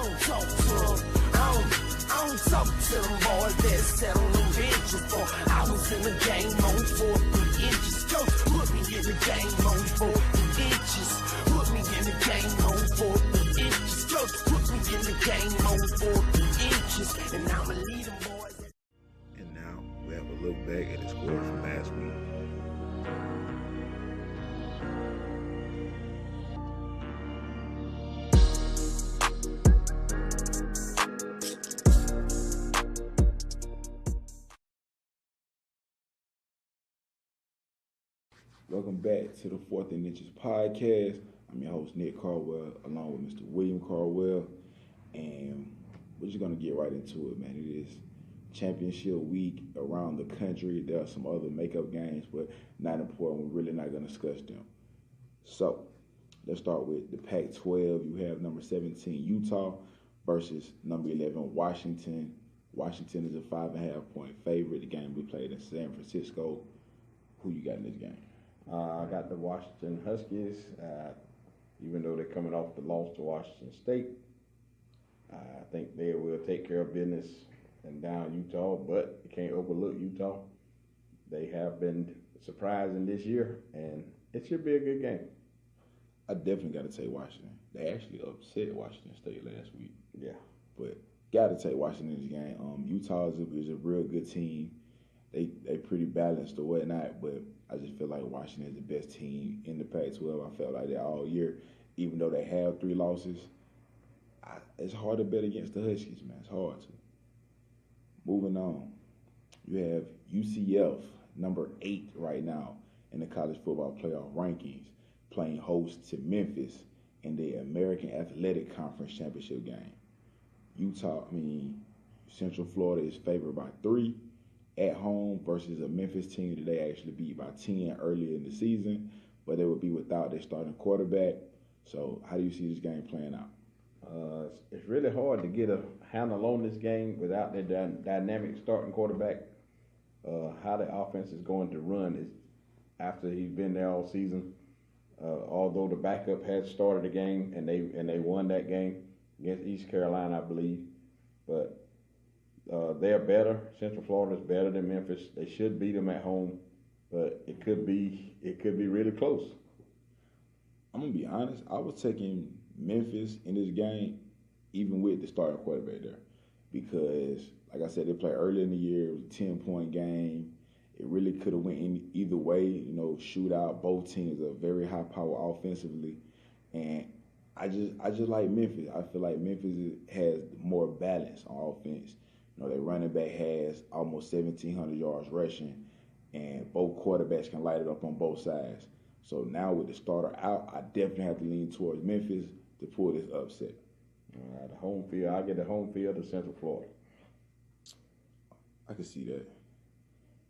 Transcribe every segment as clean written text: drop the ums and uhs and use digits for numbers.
don't talk to them. I don't talk to them boys that sat on them benches for. I was in the game on 4 inches. Coach put me in the game on 4 inches. Put me in the game on 4 inches. Coach put me in the game on 4 inches. And I'ma lead them boys. And now we have a look back at the score from last week. Welcome back to the 4th and Inches podcast. I'm your host, Nick Carwell, along with Mr. William Carwell. And we're just going to get right into it, man. It is championship week around the country. There are some other makeup games, but not important. We're really not going to discuss them. So let's start with the Pac-12. You have number 17, Utah, versus number 11, Washington. Washington is a 5.5-point favorite. The game we played in San Francisco. Who you got in this game? I got the Washington Huskies, even though they're coming off the loss to Washington State. I think they will take care of business and down Utah, but you can't overlook Utah. They have been surprising this year, and it should be a good game. I definitely got to take Washington. They actually upset Washington State last week. Yeah. But got to take Washington in this game. Utah is a real good team. They pretty balanced or whatnot, but I just feel like Washington is the best team in the Pac-12. I felt like that all year, even though they have 3 losses. It's hard to bet against the Huskies, man. It's hard to. Moving on, you have UCF, number 8 right now in the college football playoff rankings, playing host to Memphis in the American Athletic Conference Championship game. Central Florida is favored by 3 at home versus a Memphis team that they actually beat by 10 earlier in the season, but they would be without their starting quarterback. So how do you see this game playing out? It's really hard to get a handle on this game without their dynamic starting quarterback. How the offense is going to run is after he's been there all season. Although the backup had started the game and they won that game against East Carolina, I believe, but they're better. Central Florida is better than Memphis. They should beat them at home, but it could be really close. I'm gonna be honest. I was taking Memphis in this game, even with the starting quarterback there, because, like I said, they played early in the year. It was a 10-point game. It really could have went in either way. Shootout. Both teams are very high power offensively, and I just like Memphis. I feel like Memphis has more balance on offense. Their running back has almost 1,700 yards rushing, and both quarterbacks can light it up on both sides. So now with the starter out, I definitely have to lean towards Memphis to pull this upset. All right, the home field. I get the home field to Central Florida. I can see that.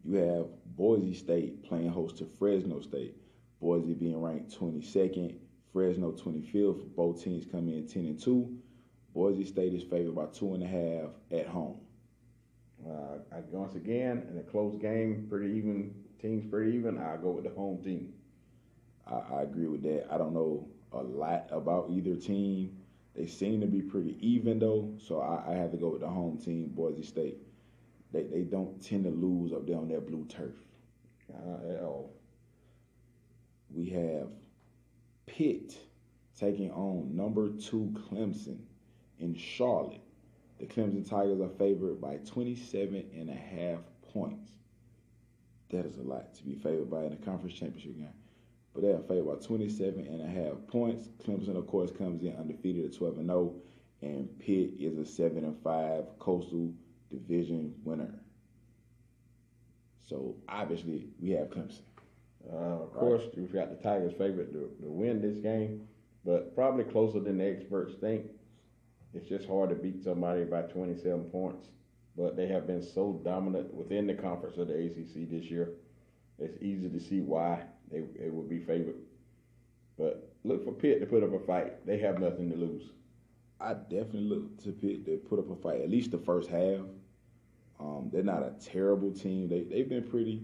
You have Boise State playing host to Fresno State. Boise being ranked 22nd, Fresno 25th. Both teams come in 10-2. Boise State is favored by 2.5 at home. Once again, in a close game, pretty even. Teams pretty even. I go with the home team. I agree with that. I don't know a lot about either team. They seem to be pretty even though, so I have to go with the home team, Boise State. They don't tend to lose up there on that blue turf. At all. We have Pitt taking on number 2 Clemson in Charlotte. The Clemson Tigers are favored by 27.5 points. That is a lot to be favored by in a conference championship game. But they are favored by 27.5 points. Clemson, of course, comes in undefeated at 12-0, and Pitt is a 7-5 Coastal Division winner. So obviously we have Clemson. Of course, we've got the Tigers' favorite to win this game, but probably closer than the experts think. It's just hard to beat somebody by 27 points, but they have been so dominant within the conference of the ACC this year. It's easy to see why they would be favored. But look for Pitt to put up a fight. They have nothing to lose. I definitely look to Pitt to put up a fight, at least the first half. They're not a terrible team. They've been pretty,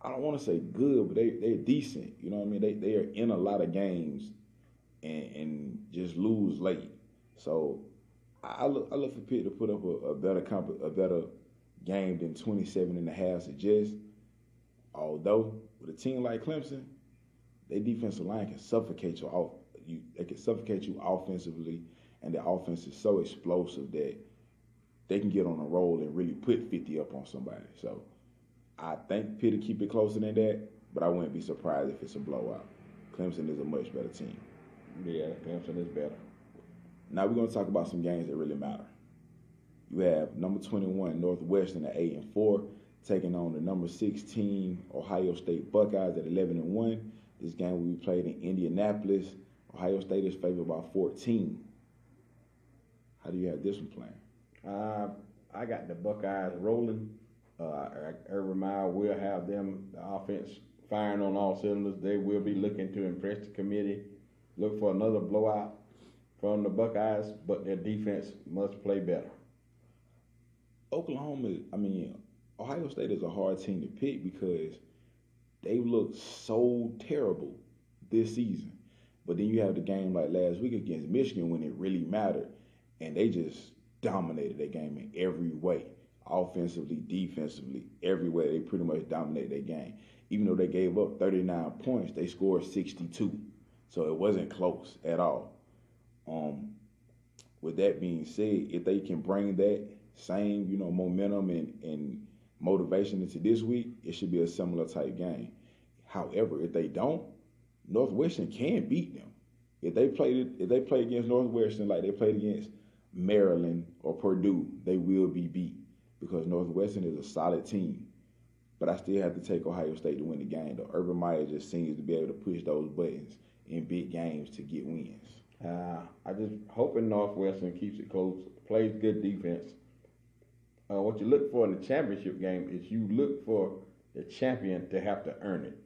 I don't want to say good, but they're decent. You know what I mean? They are in a lot of games and just lose late. So I look for Pitt to put up a better game than 27.5 suggests. Although with a team like Clemson, their defensive line can suffocate they can suffocate you offensively, and the offense is so explosive that they can get on a roll and really put 50 up on somebody. So I think Pitt will keep it closer than that, but I wouldn't be surprised if it's a blowout. Clemson is a much better team. Yeah, Clemson is better. Now we're going to talk about some games that really matter. You have number 21 Northwestern at 8-4 taking on the number 16 Ohio State Buckeyes at 11-1. This game will be played in Indianapolis. Ohio State is favored by 14. How do you have this one playing? I got the Buckeyes rolling. Urban Meyer will have them, the offense, firing on all cylinders. They will be looking to impress the committee, look for another blowout from the Buckeyes, but their defense must play better. Ohio State is a hard team to pick because they looked so terrible this season. But then you have the game like last week against Michigan when it really mattered, and they just dominated that game in every way. Offensively, defensively, every way, they pretty much dominated that game. Even though they gave up 39 points, they scored 62. So it wasn't close at all. With that being said, if they can bring that same, momentum and motivation into this week, it should be a similar type game. However, if they don't, Northwestern can beat them. If they play against Northwestern like they played against Maryland or Purdue, they will be beat because Northwestern is a solid team. But I still have to take Ohio State to win the game, though. Urban Meyer just seems to be able to push those buttons in big games to get wins. I just hoping Northwestern keeps it close, plays good defense. What you look for in the championship game is you look for the champion to have to earn it.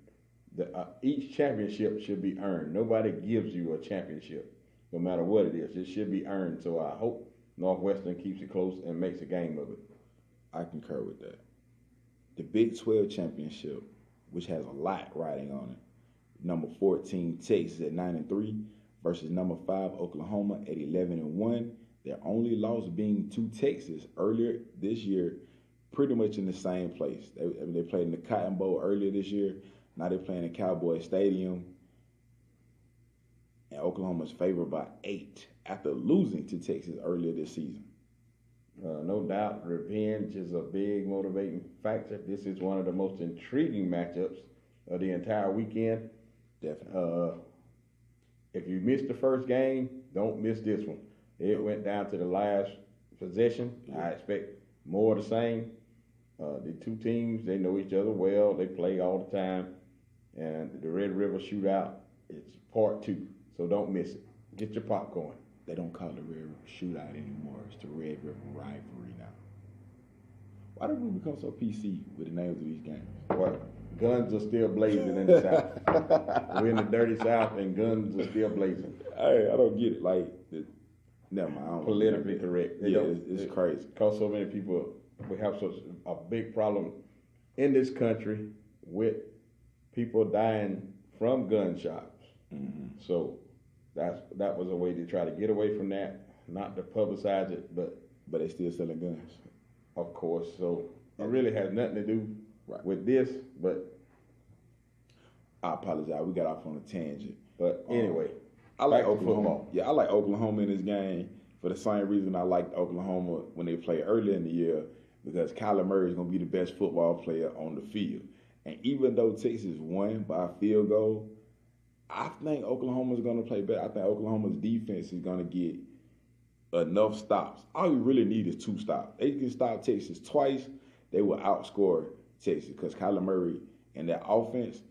Each championship should be earned. Nobody gives you a championship, no matter what it is. It should be earned. So I hope Northwestern keeps it close and makes a game of it. I concur with that. The Big 12 championship, which has a lot riding on it. Number 14 Texas at 9-3 versus number 5 Oklahoma at 11-1. Their only loss being to Texas earlier this year, pretty much in the same place. They played in the Cotton Bowl earlier this year. Now they're playing in Cowboy Stadium. And Oklahoma's favored by 8 after losing to Texas earlier this season. No doubt, revenge is a big motivating factor. This is one of the most intriguing matchups of the entire weekend. Definitely. If you missed the first game, don't miss this one. It went down to the last possession. Yeah. I expect more of the same. The two teams, they know each other well. They play all the time. And the Red River Shootout is part 2, so don't miss it. Get your popcorn. They don't call it the Red River Shootout anymore. It's the Red River Rivalry now. Why did we become so PC with the names of these games? Well, guns are still blazing in the South. We're in the dirty South, and guns are still blazing. Hey, I don't get it. Never mind. Politically correct. It's crazy. Because so many people, we have such a big problem in this country with people dying from gunshots. Mm-hmm. So that was a way to try to get away from that, not to publicize it, but they still selling guns, of course. So it really has nothing to do with this. But I apologize. We got off on a tangent. But anyway, I like Oklahoma. Yeah, I like Oklahoma in this game for the same reason I liked Oklahoma when they played earlier in the year, because Kyler Murray is going to be the best football player on the field. And even though Texas won by a field goal, I think Oklahoma's going to play better. I think Oklahoma's defense is going to get enough stops. All you really need is 2 stops. They can stop Texas twice, they will outscore Texas because Kyler Murray and that offense,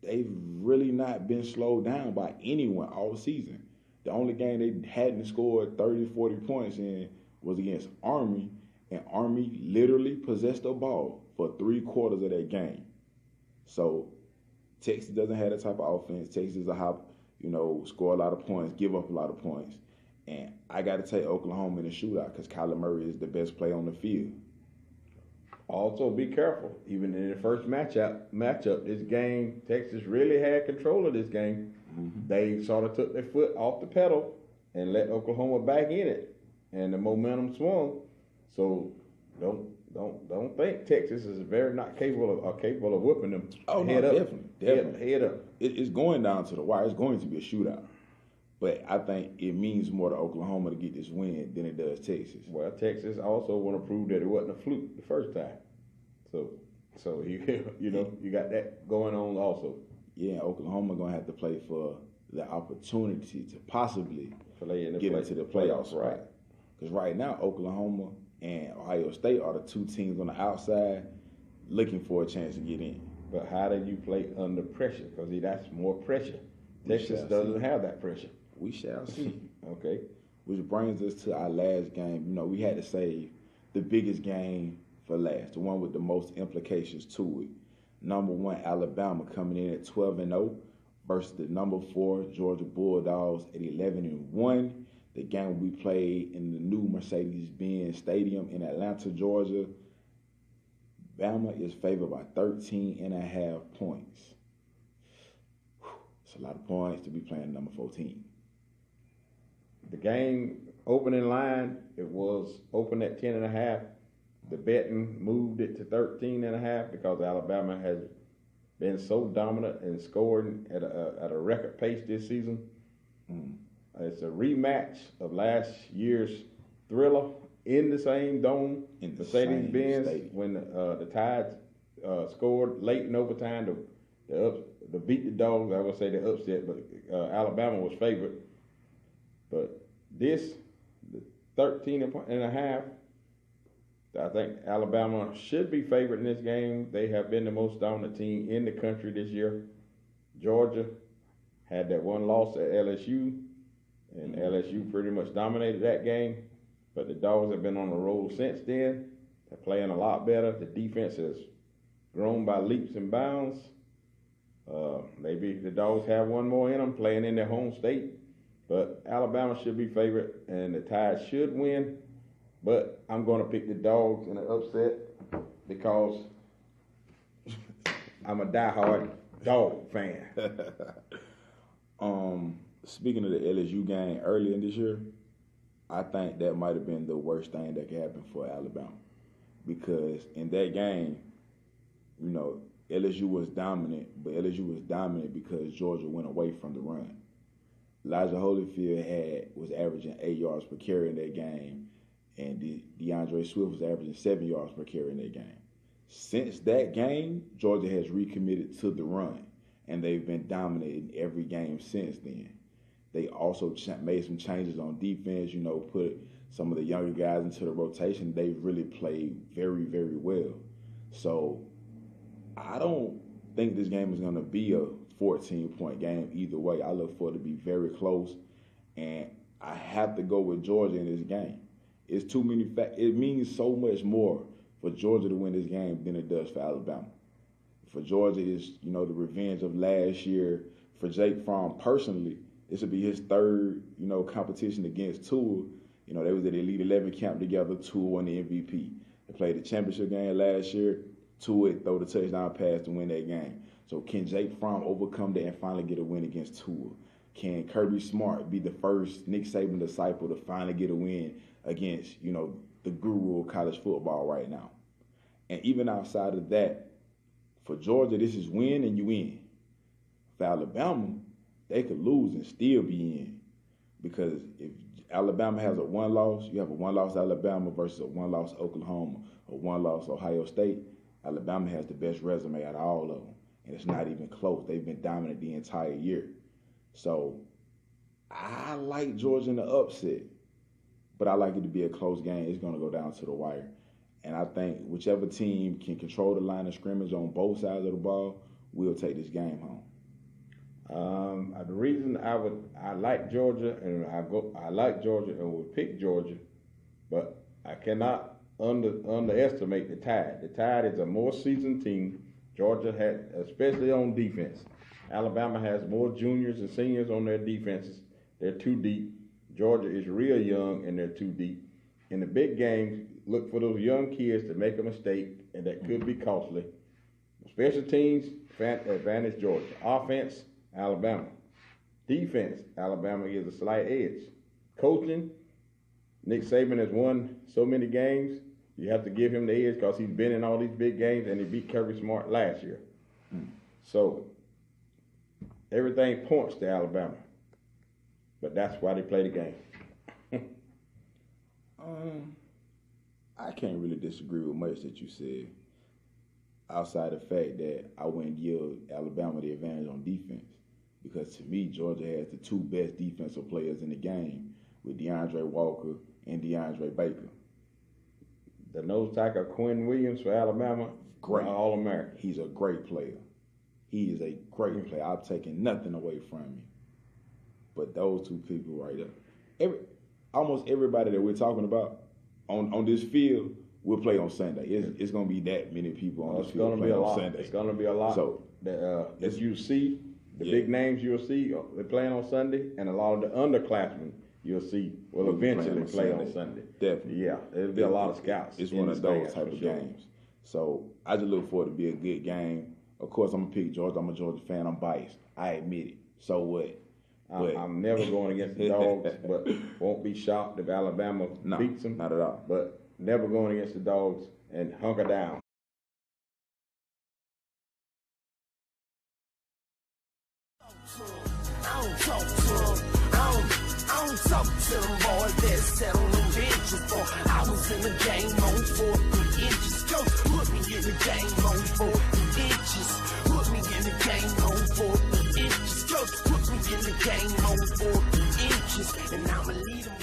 they've really not been slowed down by anyone all season. The only game they hadn't scored 30, 40 points in was against Army, and Army literally possessed the ball for 3/4 of that game. So Texas doesn't have that type of offense. Texas is score a lot of points, give up a lot of points. And I got to take Oklahoma in the shootout because Kyler Murray is the best player on the field. Also, be careful. Even in the first matchup, this game, Texas really had control of this game. Mm-hmm. They sort of took their foot off the pedal and let Oklahoma back in it, and the momentum swung. So don't think Texas is very not capable of whooping them. Oh, no, definitely. Head up. It's going down to the wire. It's going to be a shootout. But I think it means more to Oklahoma to get this win than it does Texas. Well, Texas also want to prove that it wasn't a fluke the first time. So you got that going on also. Yeah, Oklahoma going to have to play for the opportunity to possibly get into the playoffs, right? Because right now, Oklahoma and Ohio State are the two teams on the outside looking for a chance to get in. But how do you play under pressure? Because that's more pressure. Texas doesn't have that pressure. We shall see. Okay. Which brings us to our last game. You know, we had to save the biggest game for last, the one with the most implications to it. Number 1, Alabama coming in at 12-0 versus the number 4 Georgia Bulldogs at 11-1. The game will be played in the new Mercedes-Benz Stadium in Atlanta, Georgia. Bama is favored by 13.5 points. It's a lot of points to be playing number 14. The game opening line, it was open at 10.5. The betting moved it to 13.5 because Alabama has been so dominant and scoring at a record pace this season. It's a rematch of last year's thriller in the same dome, in Mercedes-Benz, when the Tide scored late in overtime to beat the Dogs. I would say they upset, but Alabama was favored. But the 13.5, I think Alabama should be favored in this game. They have been the most dominant team in the country this year. Georgia had that one loss at LSU, and LSU pretty much dominated that game. But the Dogs have been on the roll since then. They're playing a lot better. The defense has grown by leaps and bounds. Maybe the Dogs have one more in them playing in their home state. But Alabama should be favored, and the Tide should win. But I'm going to pick the Dogs in an upset because I'm a diehard Dog fan. Speaking of the LSU game earlier in this year, I think that might have been the worst thing that could happen for Alabama. Because in that game, you know, LSU was dominant, but LSU was dominant because Georgia went away from the run. Elijah Holyfield was averaging 8 yards per carry in that game, and DeAndre Swift was averaging 7 yards per carry in that game. Since that game, Georgia has recommitted to the run, and they've been dominating every game since then. They also made some changes on defense, you know, put some of the younger guys into the rotation. They've really played very, very well. So I don't think this game is going to be a 14-point game either way. I look for it to be very close, and I have to go with Georgia in this game. It's too many facts. It means so much more for Georgia to win this game than it does for Alabama. For Georgia, it's, you know, the revenge of last year. For Jake Fromm personally, this will be his third, you know, competition against Tua. You know, they was at the Elite 11 camp together. Tua won the MVP. They played the championship game last year. Tua throw the touchdown pass to win that game. So can Jake Fromm overcome that and finally get a win against Tua? Can Kirby Smart be the first Nick Saban disciple to finally get a win against, you know, the guru of college football right now? And even outside of that, for Georgia, this is win and you win. For Alabama, they could lose and still be in. Because if Alabama has a one-loss, you have a one-loss Alabama versus a one-loss Oklahoma, a one-loss Ohio State. Alabama has the best resume out of all of them. And it's not even close. They've been dominant the entire year. So I like Georgia in the upset, but I like it to be a close game. It's going to go down to the wire. And I think whichever team can control the line of scrimmage on both sides of the ball will take this game home. The reason I like Georgia and I like Georgia and would pick Georgia, but I cannot underestimate the Tide. The Tide is a more seasoned team. Georgia had, especially on defense. Alabama has more juniors and seniors on their defenses. They're too deep. Georgia is real young and they're too deep. In the big games, look for those young kids to make a mistake, and that could be costly. Special teams, advantage Georgia. Offense, Alabama. Defense, Alabama gives a slight edge. coaching. Nick Saban has won so many games. You have to give him the edge because he's been in all these big games and he beat Kirby Smart last year. So everything points to Alabama. But that's why they play the game. I can't really disagree with much that you said, outside the fact that I wouldn't give Alabama the advantage on defense, because to me, Georgia has the two best defensive players in the game with DeAndre Walker and DeAndre Baker. The nose tackle Quinn Williams for Alabama, Great. All-American. He's a great player. He is a great player. I've taken nothing away from him. But those two people right there, almost everybody that we're talking about on this field will play on Sunday. It's going to be that many people on this field playing on Sunday. It's going to be a lot. So as you see, the big names you'll see, they're playing on Sunday, and a lot of the underclassmen you'll see will eventually play on Sunday. Definitely. Yeah, there'll be a lot of scouts. It's one of those type of games. So I just look forward to be a good game. Of course, I'm going to pick Georgia. I'm a Georgia fan. I'm biased. I admit it. So what? I'm never going against the Dogs, but won't be shocked if Alabama beats them. Not at all. But never going against the Dogs and hunker down. I don't talk to them boys that sat on them benches for. I was in the game on 4 inches. Coach put me in the game on 4 inches. Put me in the game on 4 inches. Coach put me in the game on 4 inches. And I'ma lead them.